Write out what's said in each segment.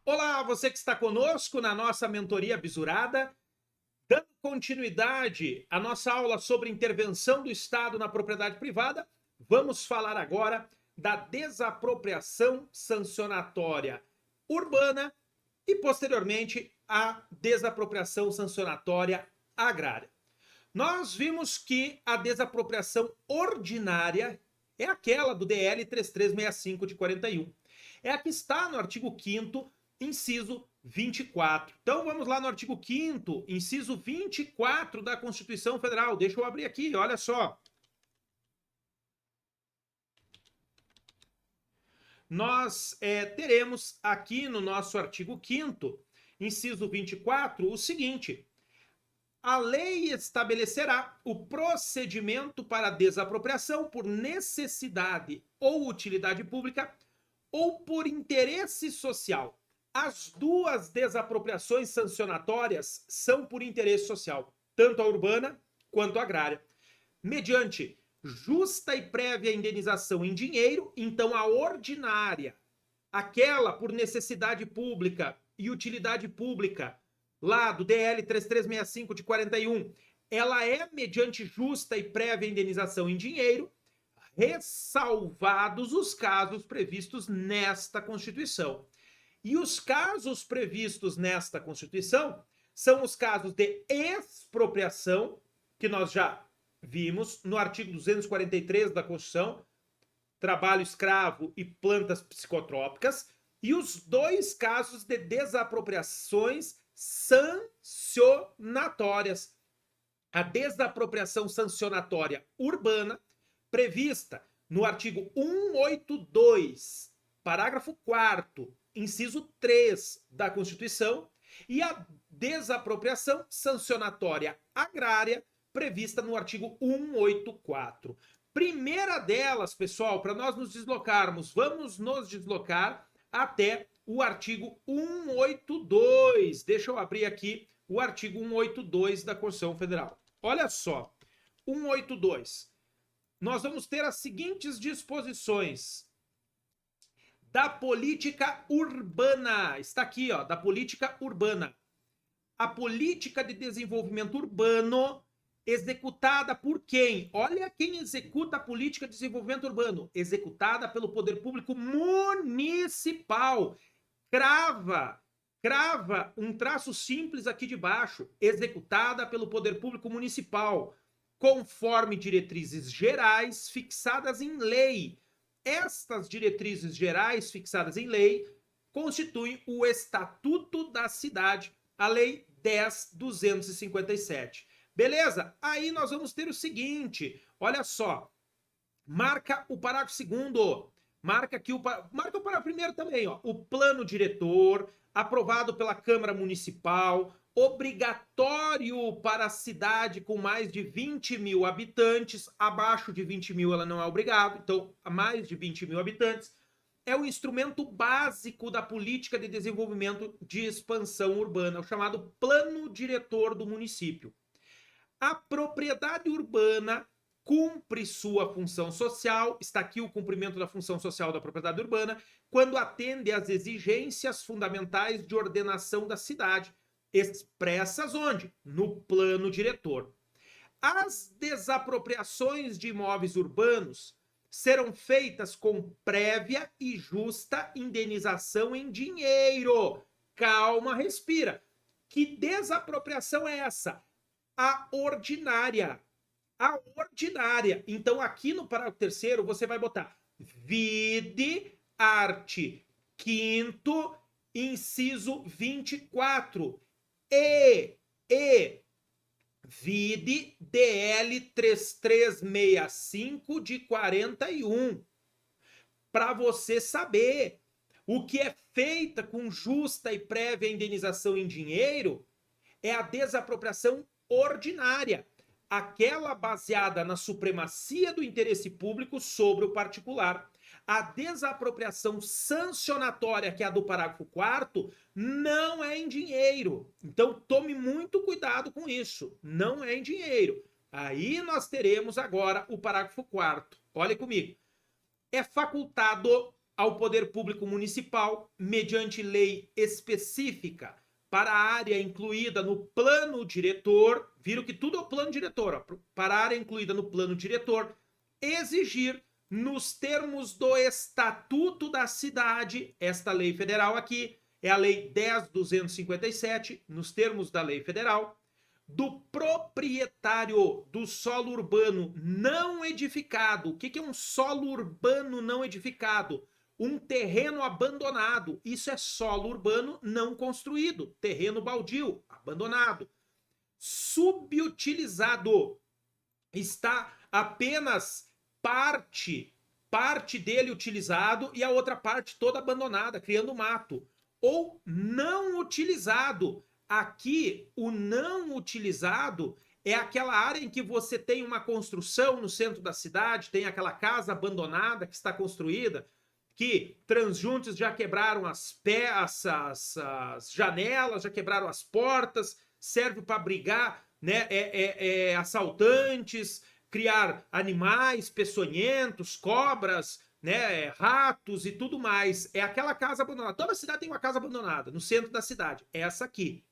Olá, você que está conosco na nossa mentoria bisurada, dando continuidade à nossa aula sobre intervenção do Estado na propriedade privada, vamos falar agora da desapropriação sancionatória urbana e, posteriormente, a desapropriação sancionatória agrária. Nós vimos que a desapropriação ordinária é aquela do DL 3365 de 41. É a que está no artigo 5º, inciso 24. Então vamos lá no artigo 5º, inciso 24 da Constituição Federal. Deixa eu abrir aqui, olha só. Nós teremos aqui no nosso artigo 5º, inciso 24, o seguinte: a lei estabelecerá o procedimento para desapropriação por necessidade ou utilidade pública ou por interesse social. As duas desapropriações sancionatórias são por interesse social, tanto a urbana quanto a agrária, mediante justa e prévia indenização em dinheiro. Então a ordinária, aquela por necessidade pública e utilidade pública, lá do DL 3365 de 41, ela é mediante justa e prévia indenização em dinheiro, ressalvados os casos previstos nesta Constituição. E os casos previstos nesta Constituição são os casos de expropriação, que nós já vimos no artigo 243 da Constituição, trabalho escravo e plantas psicotrópicas, e os dois casos de desapropriações sancionatórias. A desapropriação sancionatória urbana, prevista no artigo 182, parágrafo 4º, inciso 3 da Constituição, e a desapropriação sancionatória agrária, prevista no artigo 184. Primeira delas, pessoal, para nós nos deslocarmos, vamos nos deslocar até o artigo 182. Deixa eu abrir aqui o artigo 182 da Constituição Federal. Olha só, 182. Nós vamos ter as seguintes disposições da política urbana. Está aqui, ó, da política urbana. A política de desenvolvimento urbano executada por quem? Olha quem executa a política de desenvolvimento urbano. Executada pelo poder público municipal. Crava um traço simples aqui de baixo. Executada pelo poder público municipal, conforme diretrizes gerais fixadas em lei. Estas diretrizes gerais fixadas em lei constituem o Estatuto da Cidade, a Lei 10.257. Beleza? Aí nós vamos ter o seguinte, olha só, marca o parágrafo 2º, marca o parágrafo 1º também, ó, o plano diretor, aprovado pela Câmara Municipal, obrigatório para a cidade com mais de 20 mil habitantes, abaixo de 20 mil ela não é obrigado, então a mais de 20 mil habitantes, é o instrumento básico da política de desenvolvimento de expansão urbana, o chamado plano diretor do município. A propriedade urbana cumpre sua função social, está aqui o cumprimento da função social da propriedade urbana, quando atende às exigências fundamentais de ordenação da cidade, expressas onde? No plano diretor. As desapropriações de imóveis urbanos serão feitas com prévia e justa indenização em dinheiro. Calma, respira. Que desapropriação é essa? A ordinária. A ordinária. Então, aqui no parágrafo 3º, você vai botar vide art. 5º, inciso 24. E vide DL 3365 de 41. Para você saber o que é feita com justa e prévia indenização em dinheiro é a desapropriação ordinária, aquela baseada na supremacia do interesse público sobre o particular. A desapropriação sancionatória, que é a do parágrafo 4º, não é em dinheiro. Então, tome muito cuidado com isso. Não é em dinheiro. Aí nós teremos agora o parágrafo 4º. Olhe comigo. É facultado ao poder público municipal, mediante lei específica, para a área incluída no plano diretor, viram que tudo é o plano diretor, ó, para a área incluída no plano diretor, exigir, nos termos do Estatuto da Cidade, esta lei federal aqui é a Lei 10.257, nos termos da lei federal, do proprietário do solo urbano não edificado. O que é um solo urbano não edificado? Um terreno abandonado. Isso é solo urbano não construído. Terreno baldio, abandonado. Subutilizado. Está apenas parte dele utilizado e a outra parte toda abandonada, criando mato. Ou não utilizado. Aqui, o não utilizado é aquela área em que você tem uma construção no centro da cidade, tem aquela casa abandonada que está construída, que transjuntes já quebraram as janelas, já quebraram as portas, serve para abrigar, né, assaltantes, criar animais peçonhentos, cobras, né, ratos e tudo mais. É aquela casa abandonada. Toda cidade tem uma casa abandonada no centro da cidade. É essa aqui.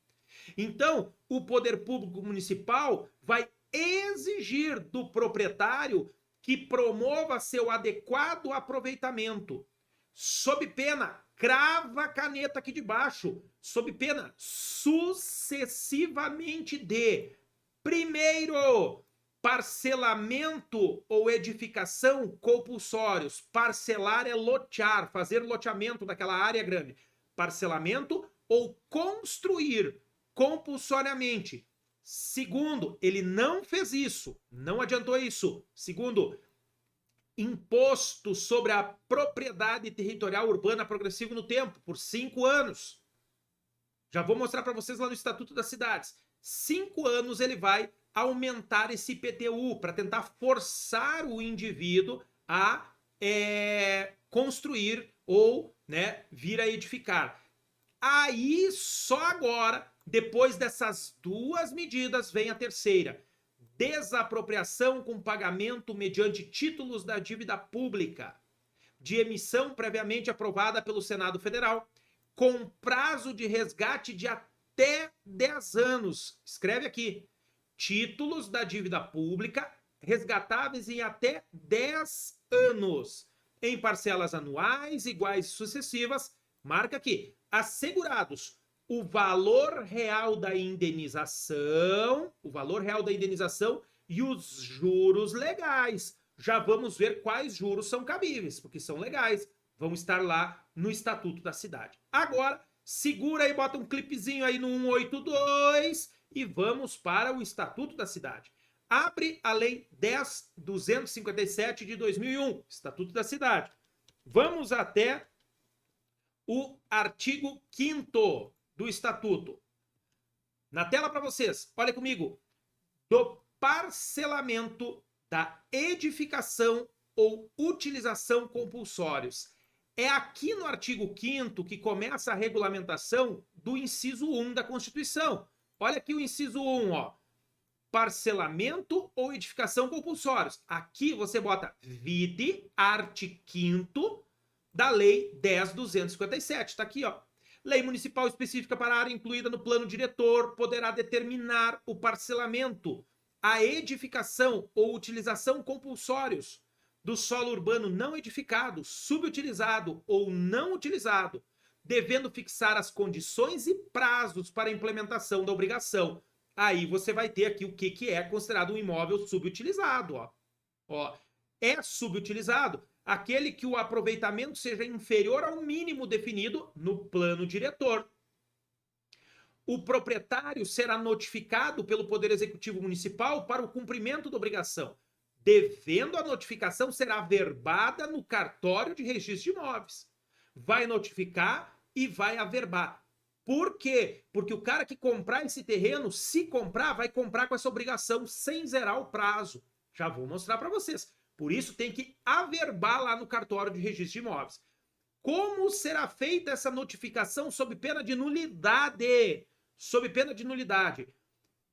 Então, o poder público municipal vai exigir do proprietário que promova seu adequado aproveitamento, sob pena, crava a caneta aqui de baixo, sob pena sucessivamente de, primeiro, parcelamento ou edificação compulsórios. Parcelar é lotear, fazer loteamento daquela área grande. Parcelamento ou construir compulsoriamente. Segundo, ele não fez isso, não adiantou isso. Segundo, imposto sobre a propriedade territorial urbana progressivo no tempo, por 5 anos. Já vou mostrar para vocês lá no Estatuto das Cidades. 5 anos ele vai aumentar esse IPTU para tentar forçar o indivíduo a construir ou, né, vir a edificar. Aí, só agora, depois dessas duas medidas, vem a terceira. Desapropriação com pagamento mediante títulos da dívida pública, de emissão previamente aprovada pelo Senado Federal, com prazo de resgate de até 10 anos. Escreve aqui. Títulos da dívida pública resgatáveis em até 10 anos, em parcelas anuais, iguais e sucessivas. Marca aqui. Assegurados o valor real da indenização, e os juros legais. Já vamos ver quais juros são cabíveis, porque são legais. Vão estar lá no Estatuto da Cidade. Agora, segura aí, bota um clipezinho aí no 182 e vamos para o Estatuto da Cidade. Abre a Lei 10.257 de 2001, Estatuto da Cidade. Vamos até o artigo 5º do Estatuto. Na tela para vocês, olha comigo. Do parcelamento da edificação ou utilização compulsórios. É aqui no artigo 5º que começa a regulamentação do inciso 1 da Constituição. Olha aqui o inciso 1, ó. Parcelamento ou edificação compulsórios. Aqui você bota vide art. 5º da Lei 10.257. Está aqui, ó. Lei municipal específica para a área incluída no plano diretor poderá determinar o parcelamento, a edificação ou utilização compulsórios do solo urbano não edificado, subutilizado ou não utilizado, devendo fixar as condições e prazos para a implementação da obrigação. Aí você vai ter aqui o que é considerado um imóvel subutilizado. Ó, é subutilizado aquele que o aproveitamento seja inferior ao mínimo definido no plano diretor. O proprietário será notificado pelo Poder Executivo Municipal para o cumprimento da obrigação, devendo a notificação ser averbada no cartório de registro de imóveis. Vai notificar e vai averbar. Por quê? Porque o cara que comprar esse terreno, se comprar, vai comprar com essa obrigação sem zerar o prazo. Já vou mostrar para vocês. Por isso tem que averbar lá no cartório de registro de imóveis. Como será feita essa notificação sob pena de nulidade? Sob pena de nulidade.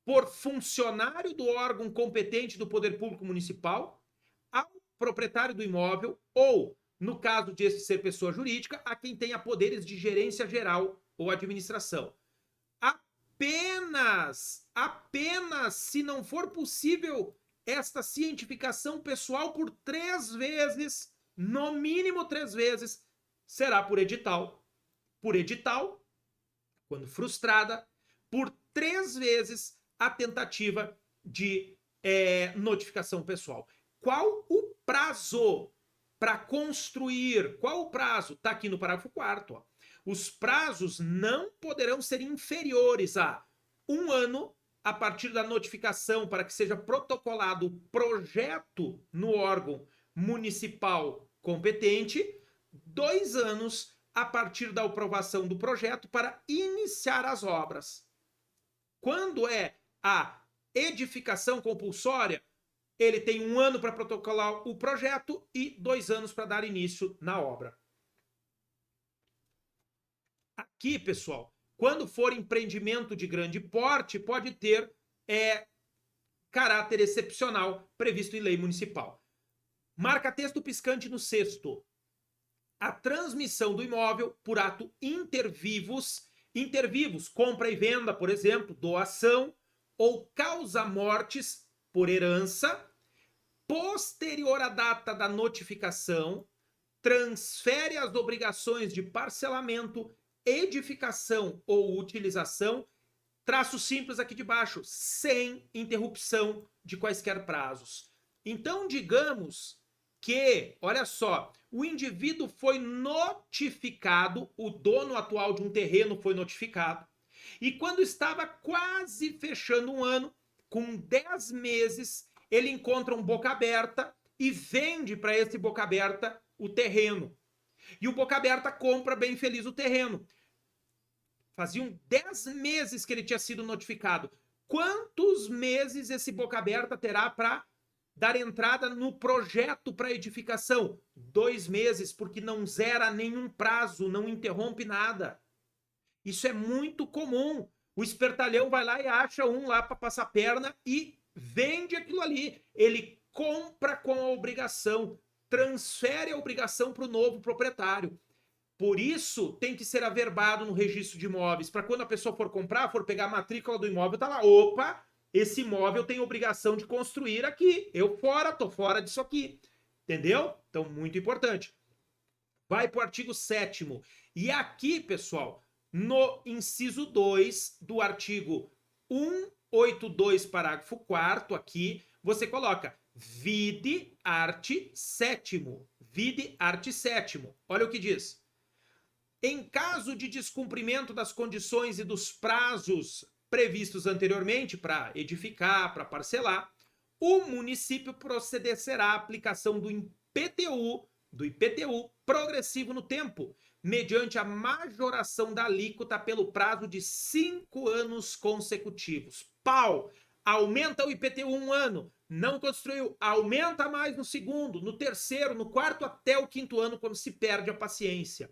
Por funcionário do órgão competente do Poder Público Municipal, ao proprietário do imóvel ou no caso de este ser pessoa jurídica, a quem tenha poderes de gerência geral ou administração. Apenas se não for possível esta cientificação pessoal por 3 vezes, no mínimo 3 vezes, será por edital. Por edital, quando frustrada, por 3 vezes a tentativa de notificação pessoal. Qual o prazo para construir? Qual o prazo? Está aqui no parágrafo 4º. Os prazos não poderão ser inferiores a 1 ano a partir da notificação para que seja protocolado o projeto no órgão municipal competente, 2 anos a partir da aprovação do projeto para iniciar as obras. Quando é a edificação compulsória, ele tem 1 ano para protocolar o projeto e 2 anos para dar início na obra. Aqui, pessoal, quando for empreendimento de grande porte, pode ter caráter excepcional previsto em lei municipal. Marca-texto piscante no 6º. A transmissão do imóvel por ato inter vivos, compra e venda, por exemplo, doação ou causa-mortes por herança, posterior à data da notificação, transfere as obrigações de parcelamento, edificação ou utilização, traço simples aqui de baixo, sem interrupção de quaisquer prazos. Então, digamos que, olha só, o indivíduo foi notificado, o dono atual de um terreno foi notificado, e quando estava quase fechando 1 ano, com 10 meses, ele encontra um boca aberta e vende para esse boca aberta o terreno. E o boca aberta compra bem feliz o terreno. Faziam 10 meses que ele tinha sido notificado. Quantos meses esse boca aberta terá para dar entrada no projeto para edificação? 2 meses, porque não zera nenhum prazo, não interrompe nada. Isso é muito comum. O espertalhão vai lá e acha um lá para passar perna e vende aquilo ali. Ele compra com a obrigação, transfere a obrigação para o novo proprietário. Por isso, tem que ser averbado no registro de imóveis, para quando a pessoa for comprar, for pegar a matrícula do imóvel, tá lá, opa, esse imóvel tem obrigação de construir aqui, tô fora disso aqui, entendeu? Então, muito importante. Vai para o artigo 7º. E aqui, pessoal, no inciso 2 do artigo 182, parágrafo 4º, aqui, você coloca vide art. 7º. Vide art. 7º. Olha o que diz. Em caso de descumprimento das condições e dos prazos previstos anteriormente para edificar, para parcelar, o município procederá à aplicação do IPTU progressivo no tempo, mediante a majoração da alíquota pelo prazo de 5 anos consecutivos. Pau! Aumenta o IPTU 1 ano, não construiu, aumenta mais no 2º, no 3º, no 4º, até o 5º ano, quando se perde a paciência.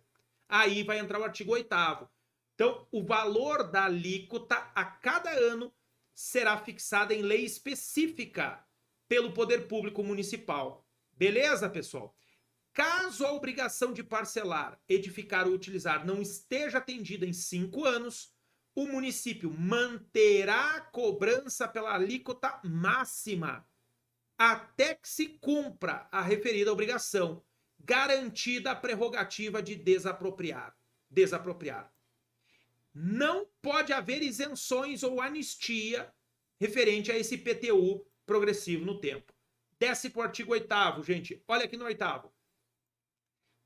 Aí vai entrar o artigo 8º. Então, o valor da alíquota a cada ano será fixado em lei específica pelo poder público municipal. Beleza, pessoal? Caso a obrigação de parcelar, edificar ou utilizar não esteja atendida em 5 anos, o município manterá a cobrança pela alíquota máxima até que se cumpra a referida obrigação, garantida a prerrogativa de desapropriar. Não pode haver isenções ou anistia referente a esse IPTU progressivo no tempo. Desce para o artigo 8º, gente. Olha aqui no 8º.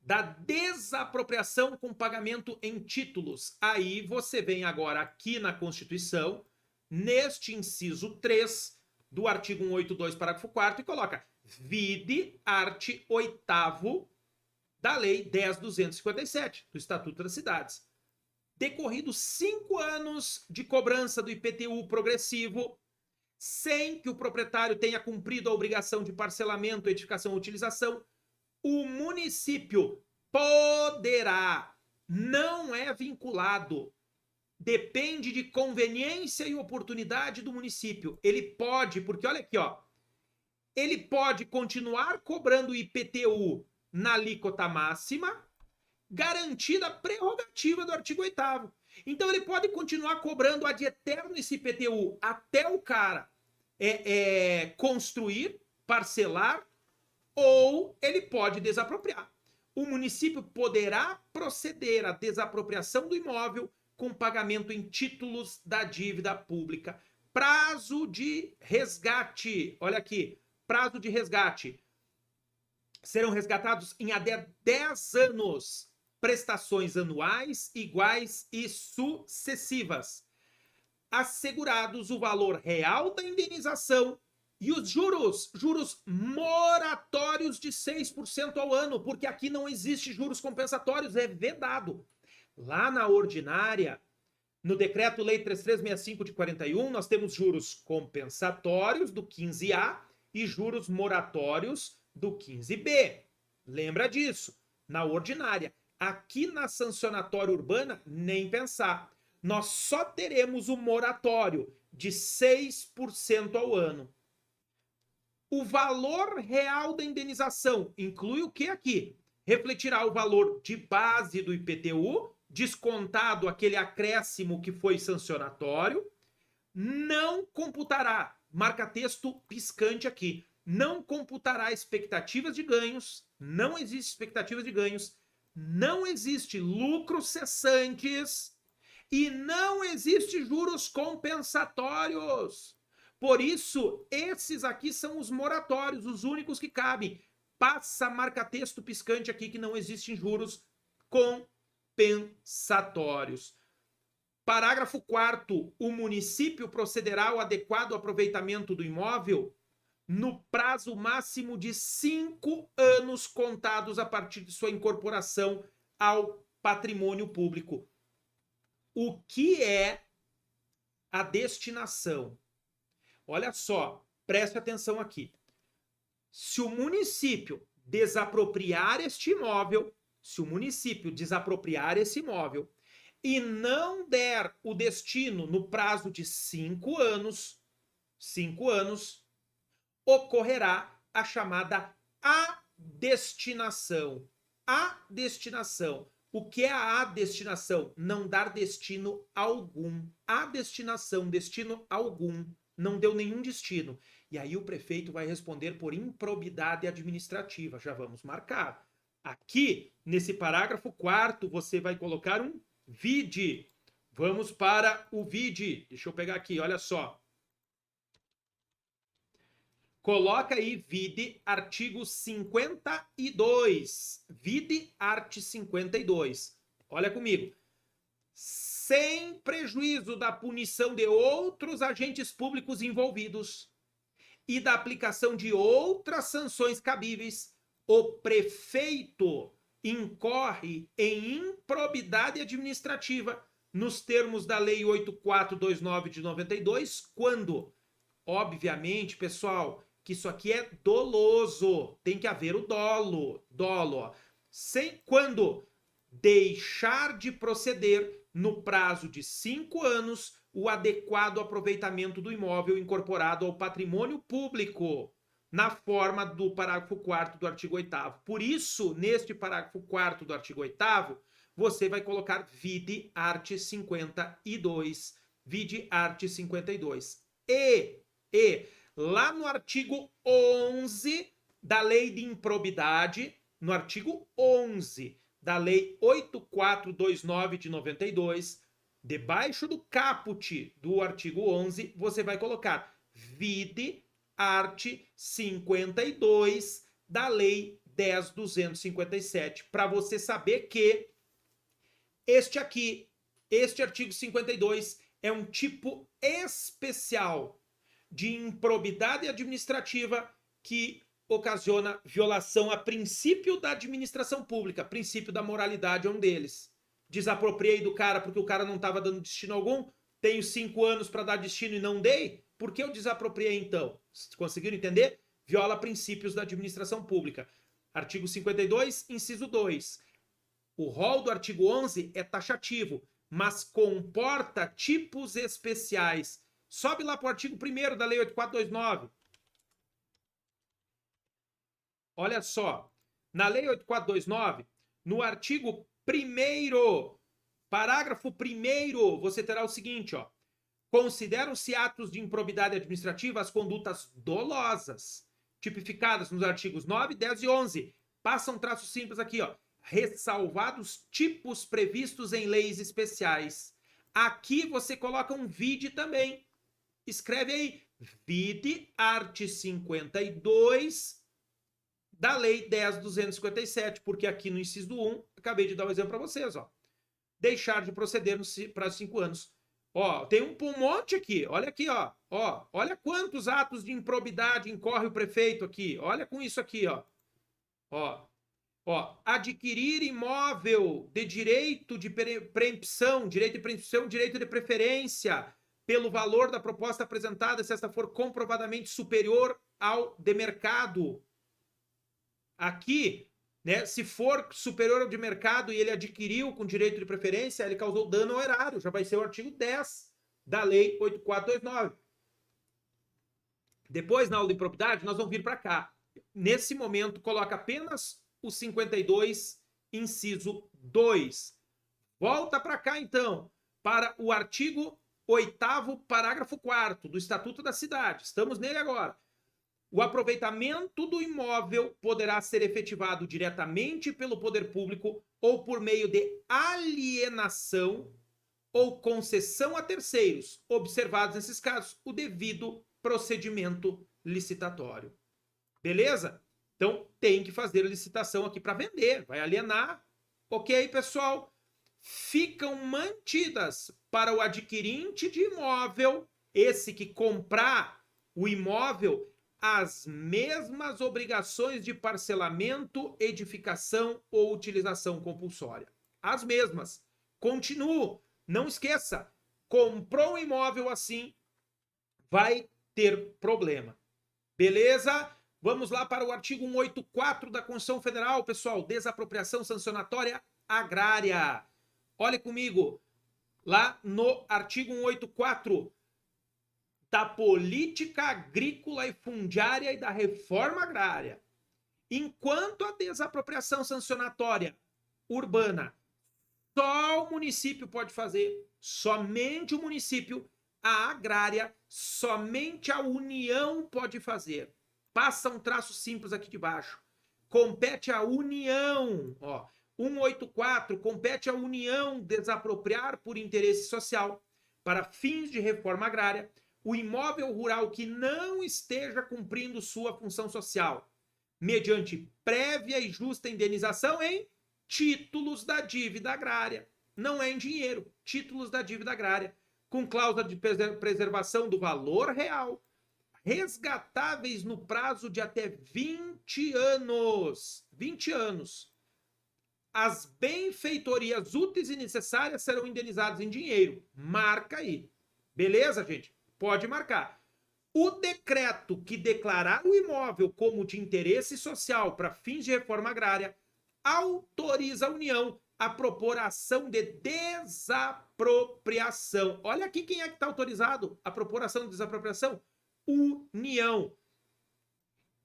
Da desapropriação com pagamento em títulos. Aí você vem agora aqui na Constituição, neste inciso 3 do artigo 182, parágrafo 4º, e coloca vide art. 8º da Lei 10.257, do Estatuto das Cidades. Decorridos 5 anos de cobrança do IPTU progressivo, sem que o proprietário tenha cumprido a obrigação de parcelamento, edificação ou utilização, o município poderá, não é vinculado, depende de conveniência e oportunidade do município. Ele pode, porque olha aqui, ó, ele pode continuar cobrando IPTU na alíquota máxima, garantida a prerrogativa do artigo 8º. Então ele pode continuar cobrando ad eterno esse IPTU até o cara construir, parcelar, ou ele pode desapropriar. O município poderá proceder à desapropriação do imóvel com pagamento em títulos da dívida pública. Prazo de resgate. Olha aqui, prazo de resgate. Serão resgatados em até 10 anos prestações anuais iguais e sucessivas, assegurados o valor real da indenização e os juros moratórios de 6% ao ano, porque aqui não existe juros compensatórios, é vedado. Lá na ordinária, no Decreto-Lei 3365 de 41, nós temos juros compensatórios do 15A e juros moratórios do 15B. Lembra disso? Na ordinária. Aqui na sancionatória urbana, nem pensar. Nós só teremos o moratório de 6% ao ano. O valor real da indenização inclui o que aqui? Refletirá o valor de base do IPTU, descontado aquele acréscimo que foi sancionatório, não computará, marca texto piscante aqui, não computará expectativas de ganhos, não existe expectativas de ganhos, não existe lucros cessantes e não existe juros compensatórios. Por isso, esses aqui são os moratórios, os únicos que cabem. Passa marca-texto piscante aqui que não existem juros compensatórios. Parágrafo 4º. O município procederá ao adequado aproveitamento do imóvel no prazo máximo de 5 anos contados a partir de sua incorporação ao patrimônio público. O que é a destinação? Olha só, preste atenção aqui. Se o município desapropriar este imóvel, e não der o destino no prazo de 5 anos, ocorrerá a chamada adestinação. Adestinação. O que é a adestinação? Não dar destino algum. Adestinação, destino algum. Não deu nenhum destino. E aí o prefeito vai responder por improbidade administrativa. Já vamos marcar. Aqui, nesse parágrafo 4º, você vai colocar um vide. Vamos para o vide. Deixa eu pegar aqui, olha só. Coloca aí, vide, artigo 52. Vide, art. 52. Olha comigo. Sem prejuízo da punição de outros agentes públicos envolvidos e da aplicação de outras sanções cabíveis, o prefeito incorre em improbidade administrativa nos termos da Lei 8429 de 92, quando, obviamente, pessoal, que isso aqui é doloso, tem que haver o dolo, quando deixar de proceder no prazo de 5 anos o adequado aproveitamento do imóvel incorporado ao patrimônio público, na forma do parágrafo 4º do artigo 8º. Por isso, neste parágrafo 4º do artigo 8º, você vai colocar vide art. 52. Vide art. 52. E lá no artigo 11 da Lei de Improbidade, no artigo 11 da Lei 8429 de 92, debaixo do caput do artigo 11, você vai colocar vide art. 52 da Lei 10.257, para você saber que este artigo 52, é um tipo especial de improbidade administrativa que ocasiona violação a princípio da administração pública. Princípio da moralidade é um deles. Desapropriei do cara porque o cara não estava dando destino algum, tenho 5 anos para dar destino e não dei, por que eu desapropriei então? Conseguiram entender? Viola princípios da administração pública. Artigo 52, inciso 2. O rol do artigo 11 é taxativo, mas comporta tipos especiais. Sobe lá para o artigo 1º da Lei 8429. Olha só. Na Lei 8429, no artigo 1º, parágrafo 1º, você terá o seguinte, ó. Consideram-se atos de improbidade administrativa as condutas dolosas, tipificadas nos artigos 9, 10 e 11. Passa um traço simples aqui, ó. Ressalvados tipos previstos em leis especiais. Aqui você coloca um vide também. Escreve aí, vide art. 52 da Lei 10.257, porque aqui no inciso 1, acabei de dar um exemplo para vocês, ó. Deixar de proceder no prazo de 5 anos. Ó, tem um monte aqui, olha aqui, ó. Olha quantos atos de improbidade incorre o prefeito aqui. Olha com isso aqui, ó. Adquirir imóvel de direito de preempção, direito de preferência, pelo valor da proposta apresentada, se esta for comprovadamente superior ao de mercado. Aqui, né, se for superior ao de mercado e ele adquiriu com direito de preferência, ele causou dano ao erário. Já vai ser o artigo 10 da Lei 8429. Depois, na aula de improbidade, nós vamos vir para cá. Nesse momento, coloca apenas o 52, inciso 2. Volta para cá, então, para o artigo 8º, parágrafo 4º do Estatuto da Cidade. Estamos nele agora. O aproveitamento do imóvel poderá ser efetivado diretamente pelo poder público ou por meio de alienação ou concessão a terceiros, observados nesses casos o devido procedimento licitatório. Beleza? Então, tem que fazer licitação aqui para vender, vai alienar. Ok, pessoal? Ficam mantidas para o adquirente de imóvel, esse que comprar o imóvel, as mesmas obrigações de parcelamento, edificação ou utilização compulsória. As mesmas. Continuo. Não esqueça. Comprou um imóvel assim, vai ter problema. Beleza? Vamos lá para o artigo 184 da Constituição Federal, pessoal. Desapropriação sancionatória agrária. Olhe comigo. Lá no artigo 184 da política agrícola e fundiária e da reforma agrária. Enquanto a desapropriação sancionatória urbana só o município pode fazer, somente o município, a agrária, somente a União pode fazer. Passa um traço simples aqui de baixo. Compete à União, ó, 184, compete à União desapropriar por interesse social, para fins de reforma agrária, o imóvel rural que não esteja cumprindo sua função social, mediante prévia e justa indenização em títulos da dívida agrária. Não é em dinheiro, títulos da dívida agrária, com cláusula de preservação do valor real, resgatáveis no prazo de até 20 anos. 20 anos. As benfeitorias úteis e necessárias serão indenizadas em dinheiro. Marca aí. Beleza, gente? Pode marcar. O decreto que declarar o imóvel como de interesse social para fins de reforma agrária autoriza a União a propor a ação de desapropriação. Olha aqui quem é que está autorizado a propor a ação de desapropriação. União.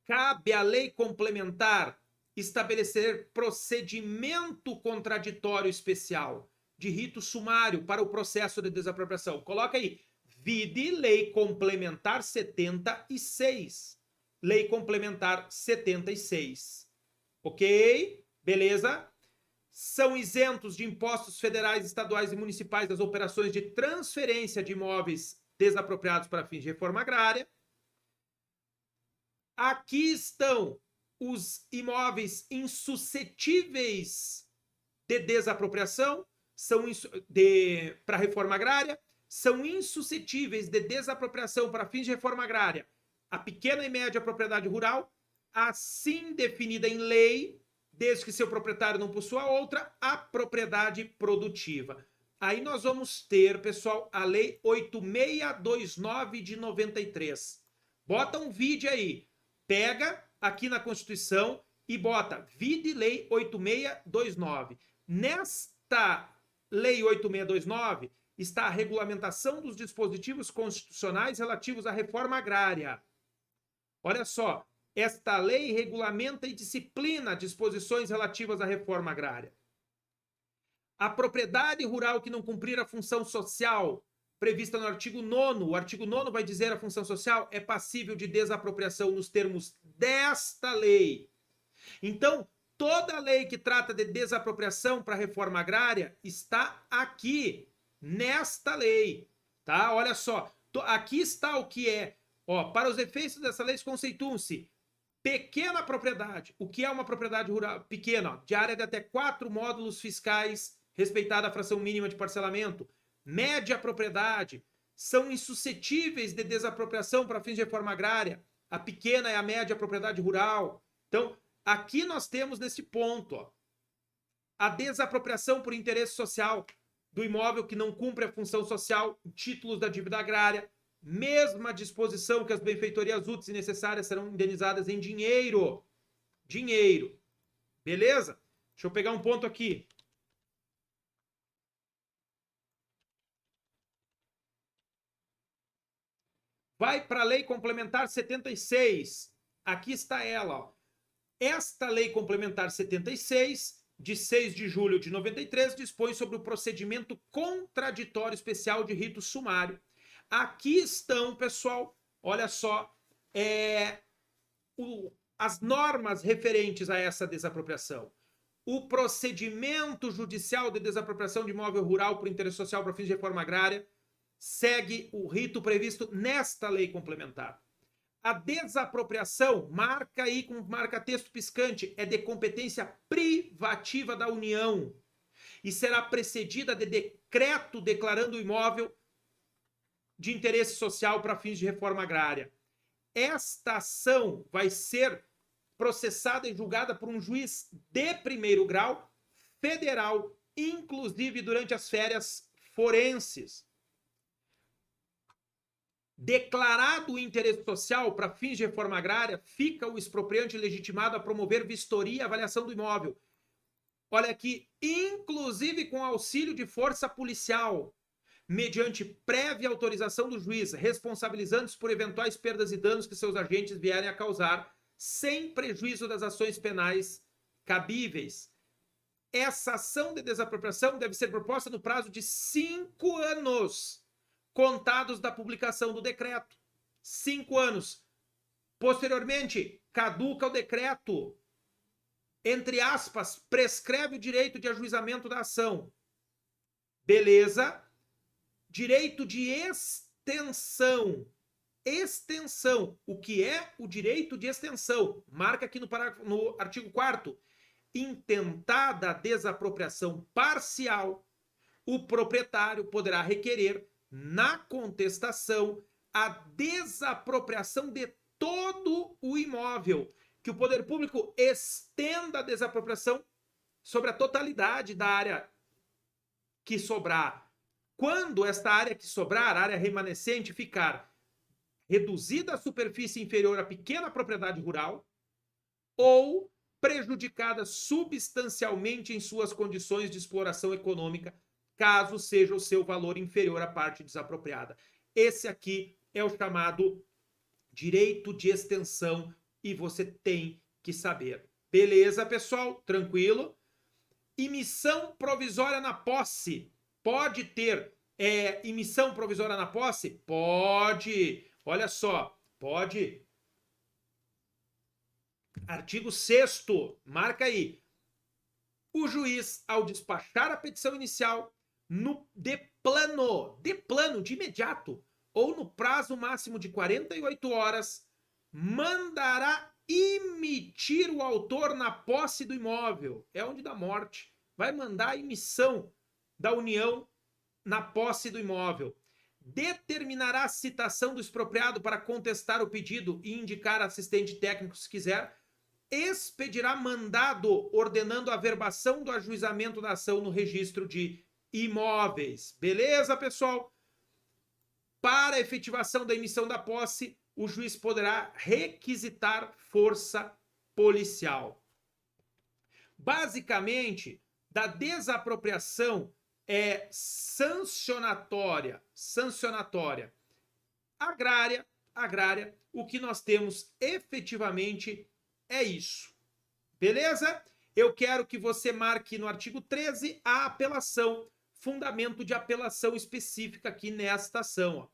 Cabe à lei complementar estabelecer procedimento contraditório especial de rito sumário para o processo de desapropriação. Coloca aí. Vide Lei Complementar 76. Lei Complementar 76. Ok? Beleza? São isentos de impostos federais, estaduais e municipais das operações de transferência de imóveis desapropriados para fins de reforma agrária. Aqui estão os imóveis insuscetíveis de desapropriação, para reforma agrária, são insuscetíveis de desapropriação para fins de reforma agrária a pequena e média propriedade rural, assim definida em lei, desde que seu proprietário não possua outra, a propriedade produtiva. Aí nós vamos ter, pessoal, a Lei 8629 de 93. Bota um vídeo aí. Pega aqui na Constituição e bota vide Lei 8629. Nesta Lei 8629 está a regulamentação dos dispositivos constitucionais relativos à reforma agrária. Olha só, Esta lei regulamenta e disciplina disposições relativas à reforma agrária. A propriedade rural que não cumprir a função social prevista no artigo 9º, o artigo 9º vai dizer a função social é passível de desapropriação nos termos desta lei. Então, toda lei que trata de desapropriação para a reforma agrária está aqui, nesta lei, tá? Olha só, aqui está o que é. Ó, para os efeitos dessa lei conceituam-se pequena propriedade. O que é uma propriedade rural pequena? Ó, de área de até 4 módulos fiscais, respeitada a fração mínima de parcelamento. Média propriedade. São insuscetíveis de desapropriação para fins de reforma agrária. A pequena é a média propriedade rural. Então, aqui nós temos nesse ponto, ó, a desapropriação por interesse social do imóvel que não cumpre a função social, títulos da dívida agrária, mesma disposição que as benfeitorias úteis e necessárias serão indenizadas em dinheiro. Dinheiro. Beleza? Deixa eu pegar um ponto aqui. Vai para a Lei Complementar 76. Aqui está ela, ó. Esta Lei Complementar 76, de 6 de julho de 93, dispõe sobre o procedimento contraditório especial de rito sumário. Aqui estão, pessoal, olha só, as normas referentes a essa desapropriação. O procedimento judicial de desapropriação de imóvel rural por interesse social para fins de reforma agrária segue o rito previsto nesta lei complementar. A desapropriação, marca aí com marca-texto piscante, é de competência privativa da União e será precedida de decreto declarando o imóvel de interesse social para fins de reforma agrária. Esta ação vai ser processada e julgada por um juiz de primeiro grau federal, inclusive durante as férias forenses. Declarado o interesse social para fins de reforma agrária, fica o expropriante legitimado a promover vistoria e avaliação do imóvel. Olha aqui, inclusive com auxílio de força policial, mediante prévia autorização do juiz, responsabilizando-se por eventuais perdas e danos que seus agentes vierem a causar, sem prejuízo das ações penais cabíveis. Essa ação de desapropriação deve ser proposta no prazo de 5 anos, contados da publicação do decreto. 5 anos. Posteriormente, caduca o decreto. Entre aspas, prescreve o direito de ajuizamento da ação. Beleza? Direito de extensão. Extensão. O que é o direito de extensão? Marca aqui no artigo 4º. Intentada a desapropriação parcial, o proprietário poderá requerer, na contestação, a desapropriação de todo o imóvel, que o poder público estenda a desapropriação sobre a totalidade da área que sobrar. Quando esta área que sobrar, a área remanescente, ficar reduzida à superfície inferior à pequena propriedade rural ou prejudicada substancialmente em suas condições de exploração econômica, caso seja o seu valor inferior à parte desapropriada. Esse aqui é o chamado direito de extensão e você tem que saber. Beleza, pessoal? Tranquilo? Emissão provisória na posse. Pode ter emissão provisória na posse? Pode. Olha só, pode. Artigo 6º, marca aí. O juiz, ao despachar a petição inicial, de plano, de imediato, ou no prazo máximo de 48 horas, mandará emitir o autor na posse do imóvel. É onde dá morte. Vai mandar a emissão da União na posse do imóvel. Determinará a citação do expropriado para contestar o pedido e indicar assistente técnico se quiser. Expedirá mandado ordenando a averbação do ajuizamento da ação no registro de imóveis. Beleza, pessoal? Para a efetivação da emissão da posse, o juiz poderá requisitar força policial. Basicamente, da desapropriação sancionatória agrária, agrária, o que nós temos efetivamente é isso. Beleza? Eu quero que você marque no artigo 13 a apelação, fundamento de apelação específica aqui nesta ação. Ó.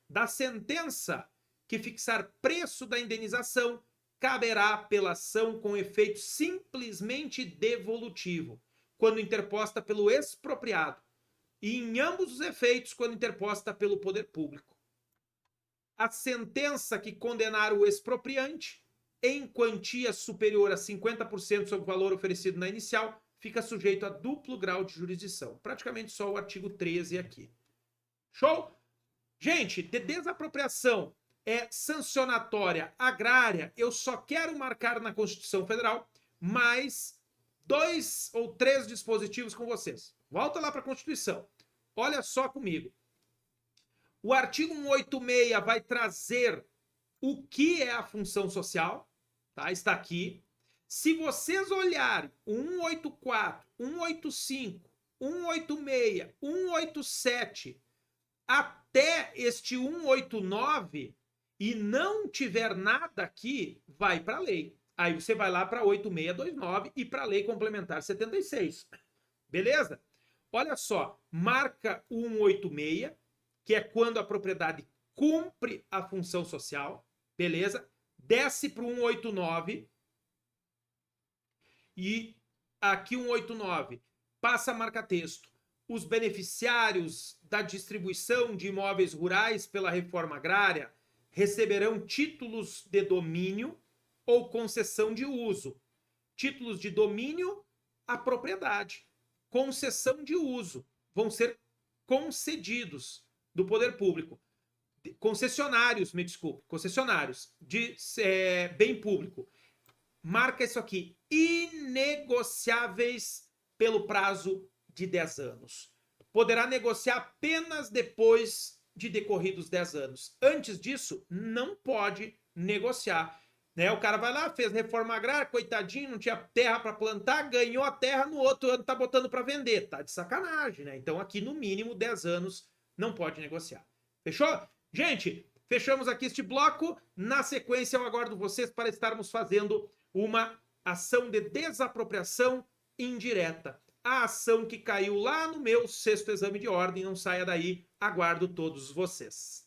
Da sentença que fixar preço da indenização, caberá apelação com efeito simplesmente devolutivo, quando interposta pelo expropriado, e em ambos os efeitos, quando interposta pelo poder público. A sentença que condenar o expropriante em quantia superior a 50% sobre o valor oferecido na inicial, fica sujeito a duplo grau de jurisdição. Praticamente só o artigo 13 aqui. Show? Gente, de desapropriação sancionatória agrária, eu só quero marcar na Constituição Federal mais 2 ou 3 dispositivos com vocês. Volta lá para a Constituição. Olha só comigo. O artigo 186 vai trazer o que é a função social, tá? Está aqui. Se vocês olharem o 184, 185, 186, 187 até este 189 e não tiver nada aqui, vai para a lei. Aí você vai lá para 8629 e para a lei complementar 76. Beleza? Olha só, marca o 186, que é quando a propriedade cumpre a função social, beleza? Desce para o 189 e aqui 189 passa a marca-texto. Os beneficiários da distribuição de imóveis rurais pela reforma agrária receberão títulos de domínio ou concessão de uso. Títulos de domínio à propriedade. Concessão de uso. Vão ser concedidos do poder público. Concessionários, me desculpe, concessionários de bem público. Marca isso aqui, inegociáveis pelo prazo de 10 anos. Poderá negociar apenas depois de decorridos 10 anos. Antes disso, não pode negociar. Né? O cara vai lá, fez reforma agrária, coitadinho, não tinha terra para plantar, ganhou a terra, no outro ano tá botando para vender. Tá de sacanagem, né? Então aqui no mínimo 10 anos não pode negociar. Fechou? Gente, fechamos aqui este bloco. Na sequência eu aguardo vocês para estarmos fazendo uma ação de desapropriação indireta. A ação que caiu lá no meu 6º exame de ordem. Não saia daí, aguardo todos vocês.